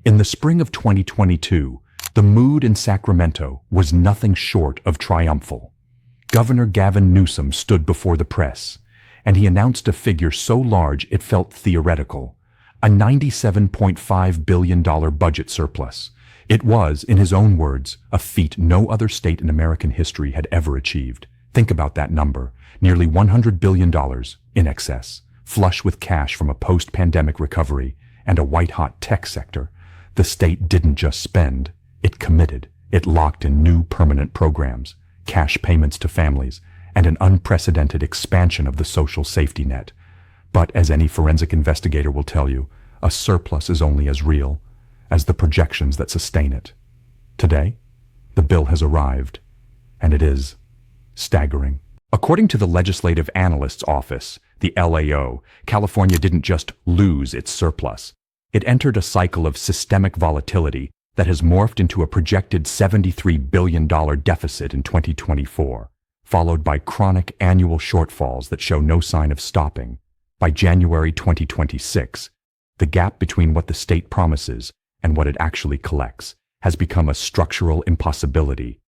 In the spring of 2022, the mood in Sacramento was nothing short of triumphal. Governor Gavin Newsom stood before the press, and he announced a figure so large it felt theoretical, a $97.5 billion budget surplus. It was, in his own words, a feat no other state in American history had ever achieved. Think about that number, nearly $100 billion in excess, flush with cash from a post-pandemic recovery and a white-hot tech sector. The state didn't just spend, it committed. It locked in new permanent programs, cash payments to families, and an unprecedented expansion of the social safety net. But as any forensic investigator will tell you, a surplus is only as real as the projections that sustain it. Today, the bill has arrived, and it is staggering. According to the Legislative Analysts Office, the LAO, California didn't just lose its surplus. It entered a cycle of systemic volatility that has morphed into a projected $73 billion deficit in 2024, followed by chronic annual shortfalls that show no sign of stopping. By January 2026, the gap between what the state promises and what it actually collects has become a structural impossibility.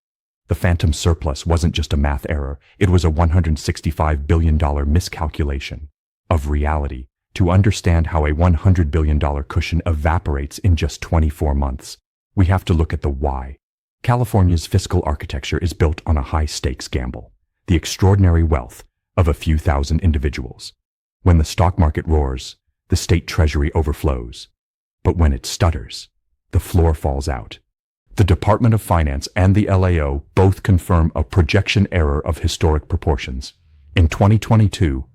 The phantom surplus wasn't just a math error, it was a $165 billion miscalculation of reality. To understand how a $100 billion cushion evaporates in just 24 months, we have to look at the why. California's fiscal architecture is built on a high-stakes gamble, the extraordinary wealth of a few thousand individuals. When the stock market roars, the state treasury overflows. But when it stutters, the floor falls out. The Department of Finance and the LAO both confirm a projection error of historic proportions. In 2022,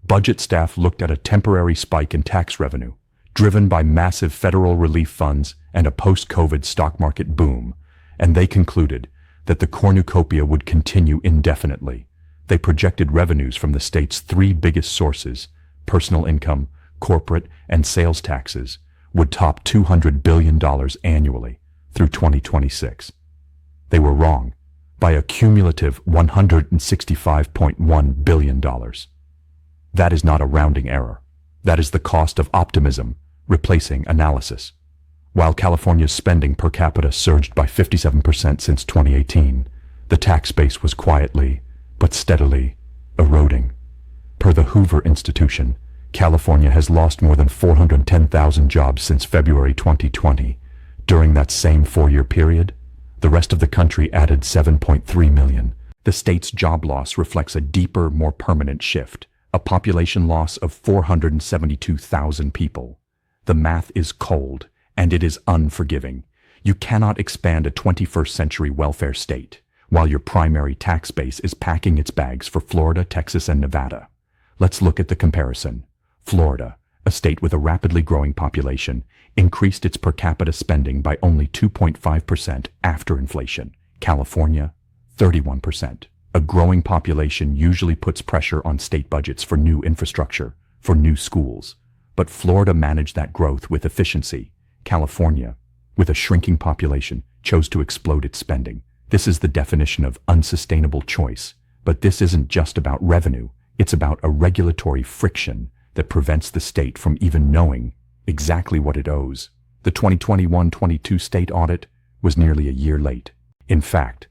budget staff looked at a temporary spike in tax revenue, driven by massive federal relief funds and a post-COVID stock market boom, and they concluded that the cornucopia would continue indefinitely. They projected revenues from the state's three biggest sources, personal income, corporate, and sales taxes, would top $200 billion annually through 2026. They were wrong by a cumulative $165.1 billion. That is not a rounding error. That is the cost of optimism replacing analysis. While California's spending per capita surged by 57% since 2018, the tax base was quietly, but steadily, eroding. Per the Hoover Institution, California has lost more than 410,000 jobs since February 2020. During that same four-year period, the rest of the country added 7.3 million. The state's job loss reflects a deeper, more permanent shift, a population loss of 472,000 people. The math is cold, and it is unforgiving. You cannot expand a 21st century welfare state while your primary tax base is packing its bags for Florida, Texas, and Nevada. Let's look at the comparison. Florida, a state with a rapidly growing population, increased its per capita spending by only 2.5% after inflation. California, 31%. A growing population usually puts pressure on state budgets for new infrastructure, for new schools. But Florida managed that growth with efficiency. California, with a shrinking population, chose to explode its spending. This is the definition of unsustainable choice. But this isn't just about revenue. It's about a regulatory friction that prevents the state from even knowing exactly what it owes. The 2021-22 state audit was nearly a year late. In fact,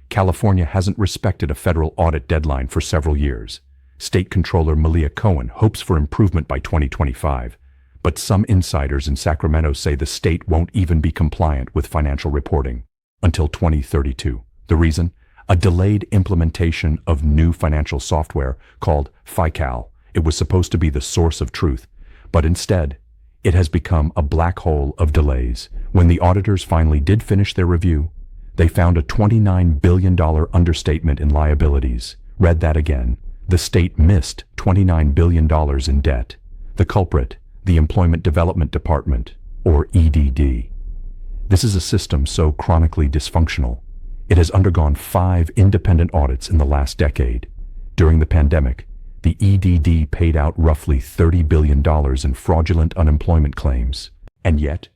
California hasn't respected a federal audit deadline for several years. State Controller Malia Cohen hopes for improvement by 2025, but some insiders in Sacramento say the state won't even be compliant with financial reporting until 2032. The reason? A delayed implementation of new financial software called Fiscal. It was supposed to be the source of truth, but instead, it has become a black hole of delays. When the auditors finally did finish their review, they found a $29 billion understatement in liabilities. Read that again. The state missed $29 billion in debt. The culprit, the Employment Development Department, or EDD. This is a system so chronically dysfunctional, it has undergone 5 independent audits in the last decade. During the pandemic, the EDD paid out roughly $30 billion in fraudulent unemployment claims. And yet,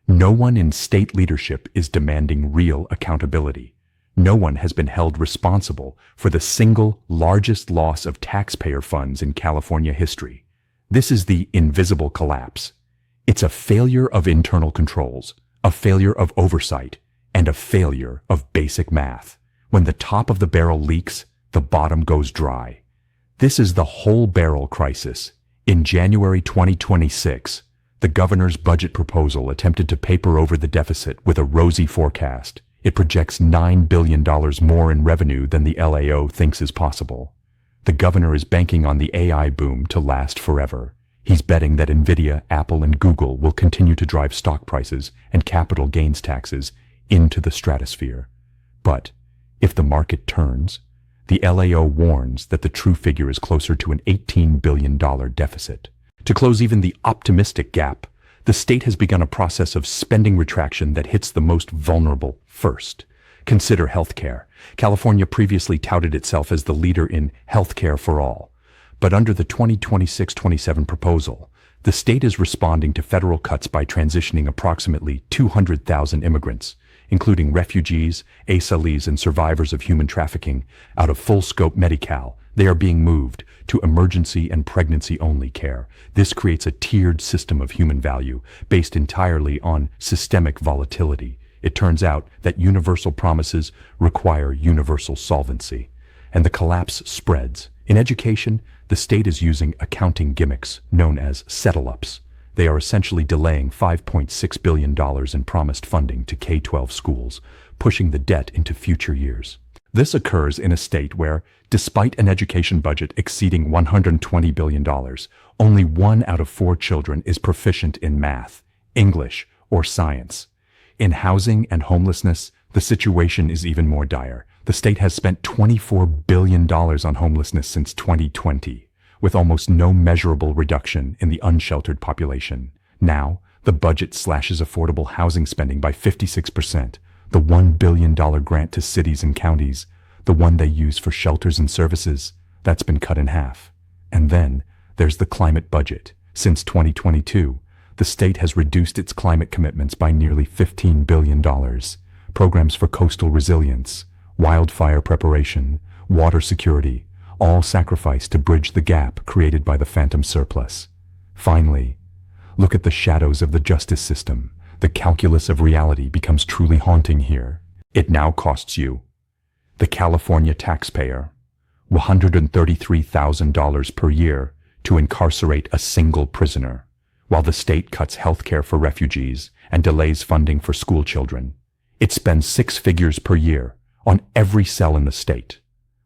no one in state leadership is demanding real accountability. No one has been held responsible for the single largest loss of taxpayer funds in California history. This is the invisible collapse. It's a failure of internal controls, a failure of oversight, and a failure of basic math. When the top of the barrel leaks, the bottom goes dry. This is the whole barrel crisis. In January 2026, the governor's budget proposal attempted to paper over the deficit with a rosy forecast. It projects $9 billion more in revenue than the LAO thinks is possible. The governor is banking on the AI boom to last forever. He's betting that Nvidia, Apple, and Google will continue to drive stock prices and capital gains taxes into the stratosphere. But if the market turns, the LAO warns that the true figure is closer to an $18 billion deficit. To close even the optimistic gap, the state has begun a process of spending retraction that hits the most vulnerable first. Consider healthcare. California previously touted itself as the leader in healthcare for all. But under the 2026-27 proposal, the state is responding to federal cuts by transitioning approximately 200,000 immigrants, including refugees, asylees, and survivors of human trafficking, out of full-scope Medi-Cal. They are being moved to emergency and pregnancy-only care. This creates a tiered system of human value based entirely on systemic volatility. It turns out that universal promises require universal solvency, and the collapse spreads. In education, the state is using accounting gimmicks known as settle-ups. They are essentially delaying $5.6 billion in promised funding to K-12 schools, pushing the debt into future years. This occurs in a state where, despite an education budget exceeding $120 billion, only 1 out of 4 children is proficient in math, English, or science. In housing and homelessness, the situation is even more dire. The state has spent $24 billion on homelessness since 2020, with almost no measurable reduction in the unsheltered population. Now, the budget slashes affordable housing spending by 56%. The $1 billion grant to cities and counties, the one they use for shelters and services, that's been cut in half. And then, there's the climate budget. Since 2022, the state has reduced its climate commitments by nearly $15 billion. Programs for coastal resilience, wildfire preparation, water security, all sacrificed to bridge the gap created by the phantom surplus. Finally, look at the shadows of the justice system. The calculus of reality becomes truly haunting here. It now costs you, the California taxpayer, $133,000 per year to incarcerate a single prisoner, while the state cuts health care for refugees and delays funding for school children. It spends 6 figures per year on every cell in the state.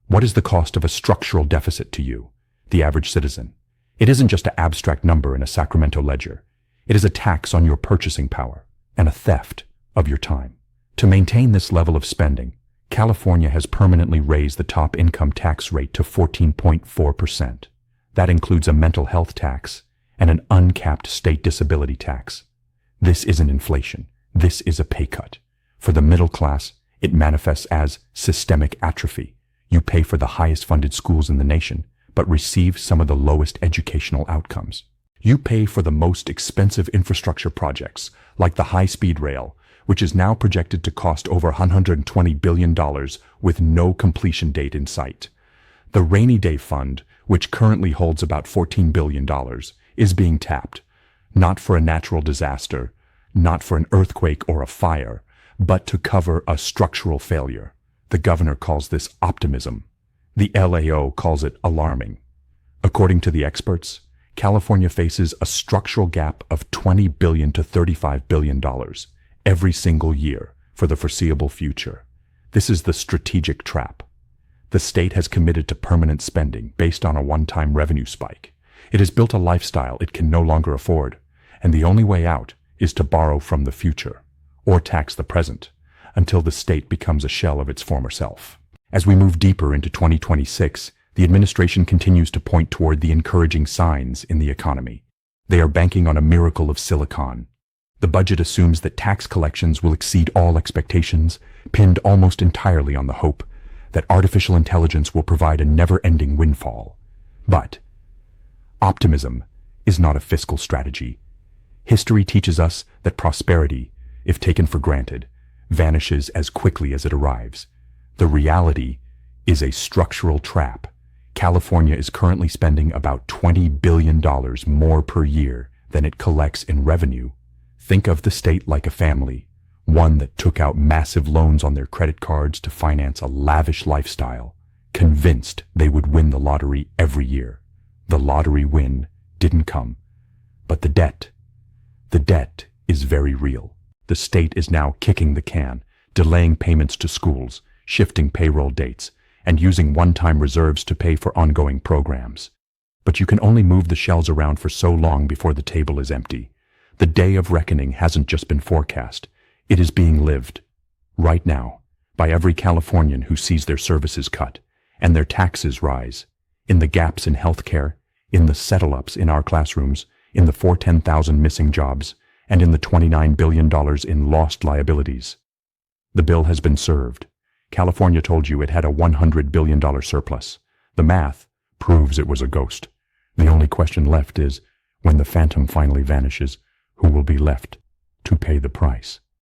What is the cost of a structural deficit to you, the average citizen? It isn't just an abstract number in a Sacramento ledger. It is a tax on your purchasing power and a theft of your time. To maintain this level of spending, California has permanently raised the top income tax rate to 14.4%. That includes a mental health tax and an uncapped state disability tax. This isn't inflation. This is a pay cut. For the middle class, it manifests as systemic atrophy. You pay for the highest funded schools in the nation, but receive some of the lowest educational outcomes. You pay for the most expensive infrastructure projects, like the high-speed rail, which is now projected to cost over $120 billion with no completion date in sight. The rainy day fund, which currently holds about $14 billion, is being tapped, not for a natural disaster, not for an earthquake or a fire, but to cover a structural failure. The governor calls this optimism. The LAO calls it alarming. According to the experts, California faces a structural gap of $20 billion to $35 billion every single year for the foreseeable future. This is the strategic trap. The state has committed to permanent spending based on a one-time revenue spike. It has built a lifestyle it can no longer afford, and the only way out is to borrow from the future, or tax the present, until the state becomes a shell of its former self. As we move deeper into 2026, the administration continues to point toward the encouraging signs in the economy. They are banking on a miracle of silicon. The budget assumes that tax collections will exceed all expectations, pinned almost entirely on the hope that artificial intelligence will provide a never-ending windfall. But optimism is not a fiscal strategy. History teaches us that prosperity, if taken for granted, vanishes as quickly as it arrives. The reality is a structural trap. California is currently spending about $20 billion more per year than it collects in revenue. Think of the state like a family, one that took out massive loans on their credit cards to finance a lavish lifestyle, convinced they would win the lottery every year. The lottery win didn't come. But the debt is very real. The state is now kicking the can, delaying payments to schools, shifting payroll dates, and using one-time reserves to pay for ongoing programs. But you can only move the shells around for so long before the table is empty. The day of reckoning hasn't just been forecast. It is being lived, right now, by every Californian who sees their services cut and their taxes rise, in the gaps in healthcare, in the settle-ups in our classrooms, in the 410,000 missing jobs, and in the $29 billion in lost liabilities. The bill has been served. California told you it had a $100 billion surplus. The math proves it was a ghost. The only question left is, when the phantom finally vanishes, who will be left to pay the price?